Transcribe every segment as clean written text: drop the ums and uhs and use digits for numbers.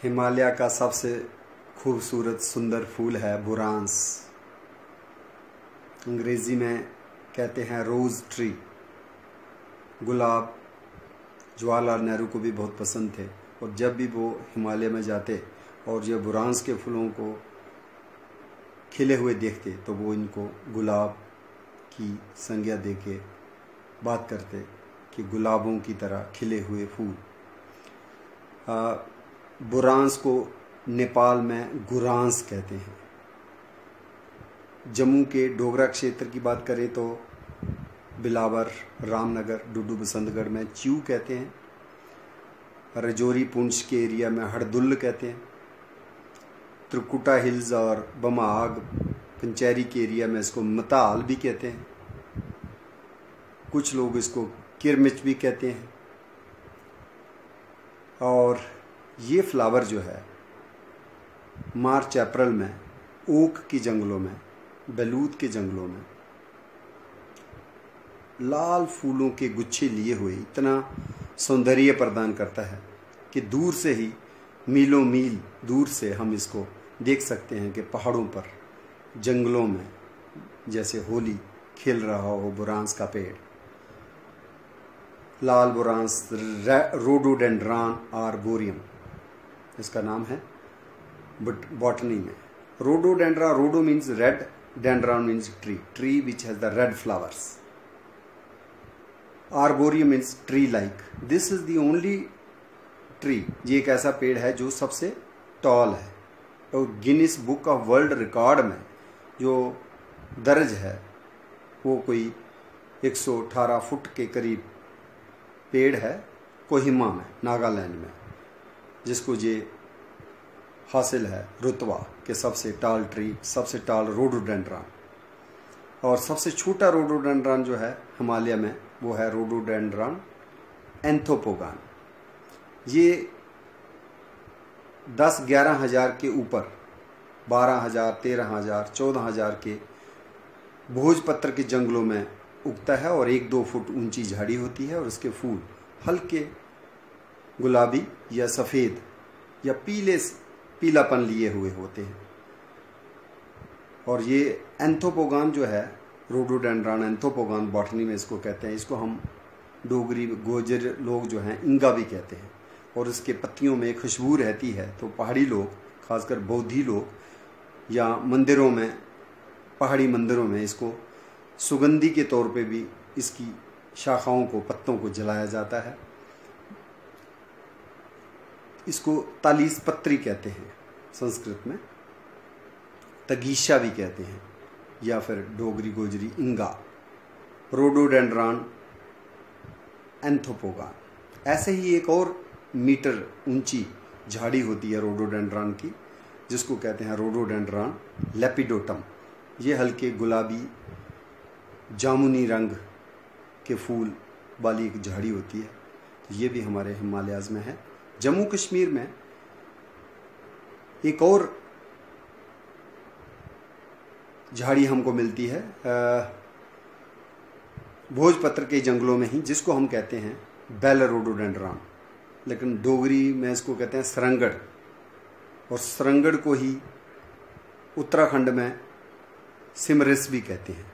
हिमालय का सबसे खूबसूरत सुंदर फूल है बुरांस। अंग्रेज़ी में कहते हैं रोज़ ट्री। गुलाब जवाहरलाल नेहरू को भी बहुत पसंद थे और जब भी वो हिमालय में जाते और ये बुरांस के फूलों को खिले हुए देखते तो वो इनको गुलाब की संज्ञा देके बात करते कि गुलाबों की तरह खिले हुए फूल। बुरांस को नेपाल में गुरांस कहते हैं। जम्मू के डोगरा क्षेत्र की बात करें तो बिलावर, रामनगर, डुडू बसंतगढ़ में च्यू कहते हैं। रजौरी पुंछ के एरिया में हड़दुल्ल कहते हैं। त्रिकुटा हिल्स और बमाग पंचैरी के एरिया में इसको मताल भी कहते हैं। कुछ लोग इसको किरमिच भी कहते हैं। और ये फ्लावर जो है मार्च अप्रैल में ओक के जंगलों में, बलूत के जंगलों में लाल फूलों के गुच्छे लिए हुए इतना सौंदर्य प्रदान करता है कि दूर से ही मीलों मील दूर से हम इसको देख सकते हैं कि पहाड़ों पर, जंगलों में जैसे होली खेल रहा हो बुरांस का पेड़। लाल बुरांस रोडोडेंड्रॉन आर्बोरियम इसका नाम है बॉटनी में। रोडोडेंड्रा, रोडो means red, dendron means tree, tree which has the red flowers. Arboreum means tree like. This is the only tree, ये एक ऐसा पेड़ है जो सबसे टॉल है और Guinness book of world record में जो दर्ज है वो कोई 118 फुट के करीब पेड़ है कोहिमा में, नागालैंड में, जिसको ये हासिल है रुतबा के सबसे टॉल ट्री, सबसे टॉल रोडोडेंड्रॉन। और सबसे छोटा रोडोडेंड्रॉन जो है हिमालय में वो है रोडोडेंड्रॉन एंथोपोगान। ये 10-11 हज़ार के ऊपर 12,000, 13,000, 14,000 के भोजपत्र के जंगलों में उगता है और 1-2 फुट ऊंची झाड़ी होती है और उसके फूल हल्के गुलाबी या सफ़ेद या पीलापन लिए हुए होते हैं। और ये एंथोपोगान जो है, रोडोडेंड्रॉन एंथोपोगान बॉटनी में इसको कहते हैं। इसको हम डोगरी गोजर लोग जो हैं इंगा भी कहते हैं। और इसके पत्तियों में खुशबू रहती है तो पहाड़ी लोग, खासकर बौद्धि लोग या मंदिरों में, पहाड़ी मंदिरों में इसको सुगंधी के तौर पे भी इसकी शाखाओं को, पत्तों को जलाया जाता है। इसको तालीस पत्री कहते हैं संस्कृत में, तगीशा भी कहते हैं या फिर डोगरी गोजरी इंगा। रोडोडेंड्रॉन एंथोपोगान। ऐसे ही एक और मीटर ऊंची झाड़ी होती है रोडोडेंड्रॉन की, जिसको कहते हैं रोडोडेंड्रॉन लेपिडोटम। ये हल्के गुलाबी जामुनी रंग के फूल वाली एक झाड़ी होती है। तो ये भी हमारे हिमालयाज में है। जम्मू कश्मीर में एक और झाड़ी हमको मिलती है भोजपत्र के जंगलों में ही, जिसको हम कहते हैं बेल रोडोडेंड्रॉन, लेकिन डोगरी में इसको कहते हैं सरंगड़। और सरंगड़ को ही उत्तराखंड में सिमरिस भी कहते हैं,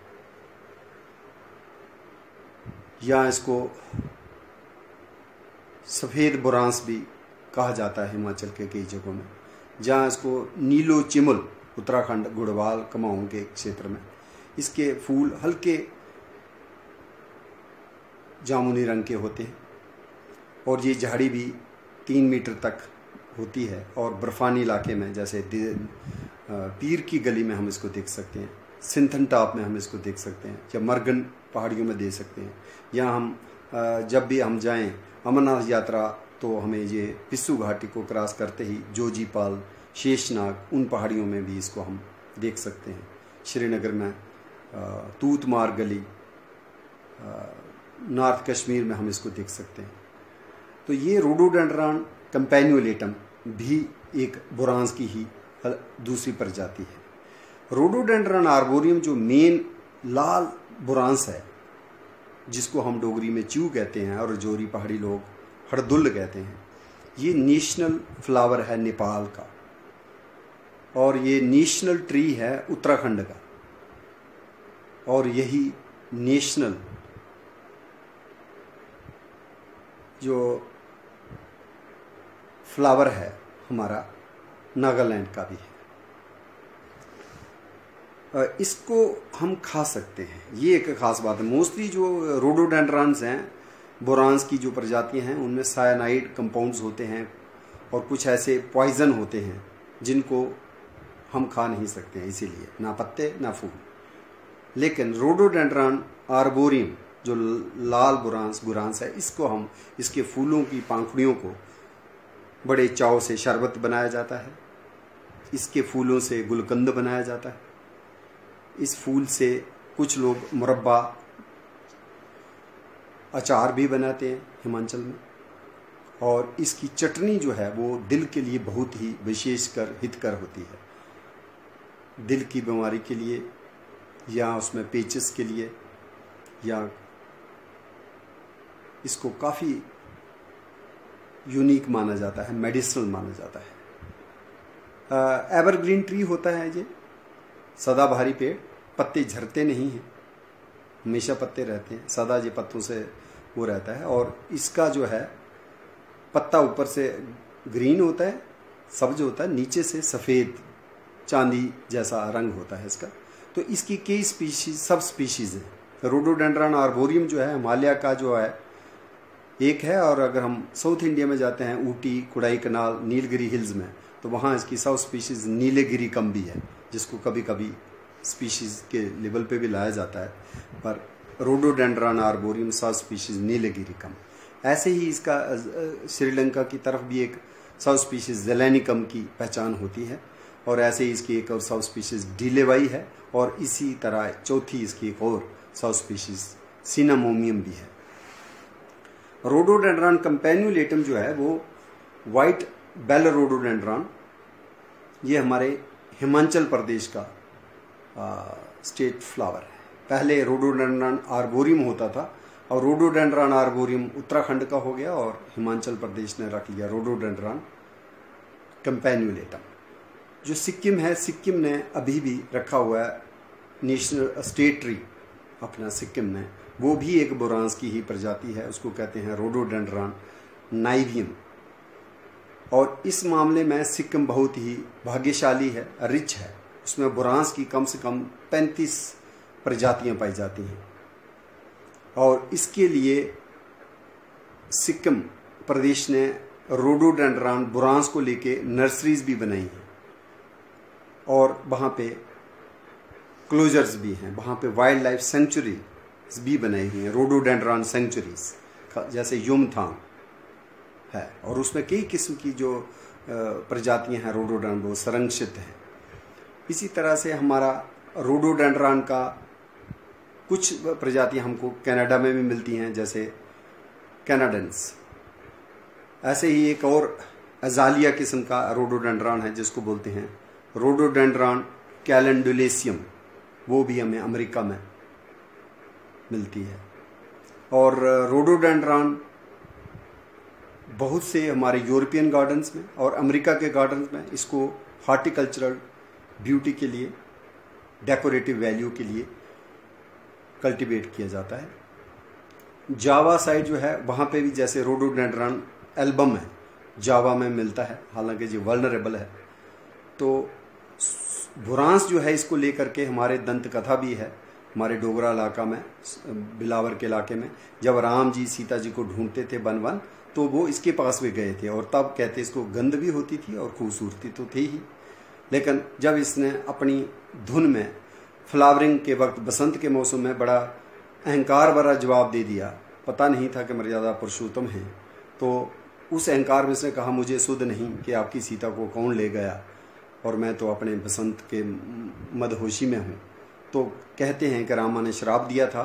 या इसको सफ़ेद बुरांस भी कहा जाता है हिमाचल के कई जगहों में, जहाँ इसको नीलो चिमुल, उत्तराखंड गुड़वाल कुमाऊं के क्षेत्र में इसके फूल हल्के जामुनी रंग के होते हैं। और ये झाड़ी भी 3 मीटर तक होती है और बर्फानी इलाके में जैसे पीर की गली में हम इसको देख सकते हैं, सिंथन टॉप में हम इसको देख सकते हैं, या मरगन पहाड़ियों में देख सकते हैं। या हम जब भी हम जाएं अमरनाथ यात्रा तो हमें ये पिस्सू घाटी को क्रॉस करते ही जोजीपाल, शेषनाग, उन पहाड़ियों में भी इसको हम देख सकते हैं। श्रीनगर में तूतमार गली, नॉर्थ कश्मीर में हम इसको देख सकते हैं। तो ये रोडोडेंड्रॉन कैम्पैन्युलेटम भी एक बुरांस की ही दूसरी प्रजाति है। रोडोडेंड्रॉन आर्बोरियम जो मेन लाल बुरांस है, जिसको हम डोगरी में च्यू कहते हैं और रजौरी पहाड़ी लोग हड़दुल्ल कहते हैं, ये नेशनल फ्लावर है नेपाल का, और ये नेशनल ट्री है उत्तराखंड का, और यही नेशनल जो फ्लावर है हमारा नागालैंड का भी है। इसको हम खा सकते हैं, ये एक खास बात है। मोस्टली जो रोडोडेंड्रॉन्स हैं, बोरान्स की जो प्रजातियां हैं, उनमें साइनाइड कंपाउंड्स होते हैं और कुछ ऐसे पॉइजन होते हैं जिनको हम खा नहीं सकते हैं, इसीलिए ना पत्ते ना फूल। लेकिन रोडोडेंड्रॉन आर्बोरियम जो लाल बुरांस है, इसको हम इसके फूलों की पंखुड़ियों को बड़े चाव से शरबत बनाया जाता है, इसके फूलों से गुलकंद बनाया जाता है, इस फूल से कुछ लोग मुरब्बा अचार भी बनाते हैं हिमाचल में, और इसकी चटनी जो है वो दिल के लिए बहुत ही विशेषकर हितकर होती है। दिल की बीमारी के लिए या उसमें पेचिस के लिए, या इसको काफ़ी यूनिक माना जाता है, मेडिसिनल माना जाता है। एवरग्रीन ट्री होता है ये, सदाबहारी पेड़, पत्ते झरते नहीं हैं, हमेशा पत्ते रहते हैं, सदा ये पत्तों से वो रहता है। और इसका जो है पत्ता ऊपर से ग्रीन होता है, सब्ज होता है, नीचे से सफ़ेद चांदी जैसा रंग होता है इसका। तो इसकी कई स्पीशीज, सब स्पीशीज़ हैं। रोडोडेंड्रॉन आर्बोरियम जो है हिमालय का जो है एक है, और अगर हम साउथ इंडिया में जाते हैं ऊटी, कोडाई कनाल, नीलगिरी हिल्स में, तो वहाँ इसकी सब स्पीशीज़ नीलगिरी कम भी है, जिसको कभी कभी स्पीशीज़ के लेवल पे भी लाया जाता है, पर रोडोडेंड्रॉन आर्बोरियम सब स्पीशीज़ नीलगिरी कम। ऐसे ही इसका श्रीलंका की तरफ भी एक सब स्पीशीज़ जेलेनिकम की पहचान होती है, और ऐसे ही इसकी एक और सब स्पीशीज़ डीलेवाई है, और इसी तरह चौथी इसकी एक और सब स्पीशीज़ सिनामोमियम भी है। रोडोडेंड्रॉन कैम्पैन्युलेटम जो है वो वाइट बेल रोडोडेंड्रॉन, ये हमारे हिमाचल प्रदेश का स्टेट फ्लावर है। पहले रोडोडेंड्रॉन आर्बोरियम होता था, और रोडोडेंड्रॉन आर्बोरियम उत्तराखंड का हो गया, और हिमाचल प्रदेश ने रख लिया रोडोडेंड्रॉन कैम्पैन्युलेटम। जो सिक्किम है, सिक्किम ने अभी भी रखा हुआ है नेशनल स्टेट ट्री अपना सिक्किम में, वो भी एक बोरांस की ही प्रजाति है, उसको कहते हैं रोडोडेंड्रॉन नाइवियम। और इस मामले में सिक्किम बहुत ही भाग्यशाली है, रिच है, उसमें बोरांस की कम से कम 35 प्रजातियां पाई जाती हैं। और इसके लिए सिक्किम प्रदेश ने रोडोडेंड्रॉन बोरांस को लेके नर्सरीज भी बनाई हैं, और वहाँ पे क्लोजर्स भी हैं, वहाँ पे वाइल्ड लाइफ सेंचुरीज भी बनाई हुई हैं, रोडोडेंड्रॉन सेंचुरीज, जैसे युमथांग है, और उसमें कई किस्म की जो प्रजातियां हैं रोडोडेंड्रॉन वो संरक्षित हैं। इसी तरह से हमारा रोडोडेंड्रॉन का कुछ प्रजातियां हमको कनाडा में भी मिलती हैं, जैसे कैनाडेंस। ऐसे ही एक और अजालिया किस्म का रोडोडेंड्रॉन है जिसको बोलते हैं रोडोडेंड्रॉन कैलेंडुलेसियम, वो भी हमें अमेरिका में मिलती है। और रोडोडेंड्रॉन बहुत से हमारे यूरोपियन गार्डन्स में और अमेरिका के गार्डन्स में इसको हॉर्टिकल्चरल ब्यूटी के लिए, डेकोरेटिव वैल्यू के लिए कल्टीवेट किया जाता है। जावा साइड जो है वहाँ पे भी जैसे रोडोडेंड्रॉन एल्बम है, जावा में मिलता है, हालांकि ये वल्नरेबल है। तो बुरांस जो है इसको लेकर के हमारे दंत कथा भी है, हमारे डोगरा इलाका में, बिलावर के इलाके में, जब राम जी सीता जी को ढूंढते थे वन तो वो इसके पास भी गए थे, और तब कहते इसको गंध भी होती थी और खूबसूरती तो थी ही। लेकिन जब इसने अपनी धुन में फ्लावरिंग के वक्त बसंत के मौसम में बड़ा अहंकार भरा जवाब दे दिया, पता नहीं था कि मर्यादा पुरुषोत्तम है, तो उस अहंकार में इसने कहा मुझे सुध नहीं कि आपकी सीता को कौन ले गया, और मैं तो अपने बसंत के मदहोशी में हूँ। तो कहते हैं कि रामा ने श्राप दिया था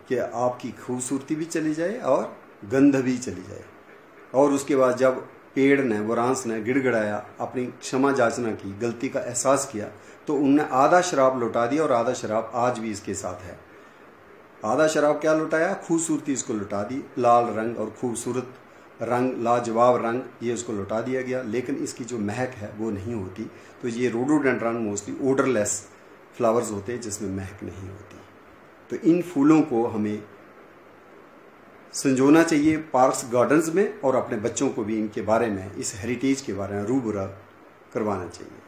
कि आपकी खूबसूरती भी चली जाए और गंध भी चली जाए। और उसके बाद जब पेड़ ने, बुरांस ने गिड़गिड़ाया, अपनी क्षमा याचना की, गलती का एहसास किया, तो उनने आधा शराब लौटा दिया, और आधा शराब आज भी इसके साथ है। आधा शराब क्या लौटाया? खूबसूरती इसको लौटा दी, लाल रंग और खूबसूरत रंग, लाजवाब रंग, ये उसको लौटा दिया गया, लेकिन इसकी जो महक है वो नहीं होती। तो ये रोडोडेंड्रॉन मोस्टली ओडरलेस फ्लावर्स होते हैं जिसमें महक नहीं होती। तो इन फूलों को हमें संजोना चाहिए पार्क्स, गार्डन्स में, और अपने बच्चों को भी इनके बारे में, इस हेरिटेज के बारे में रूबरू करवाना चाहिए।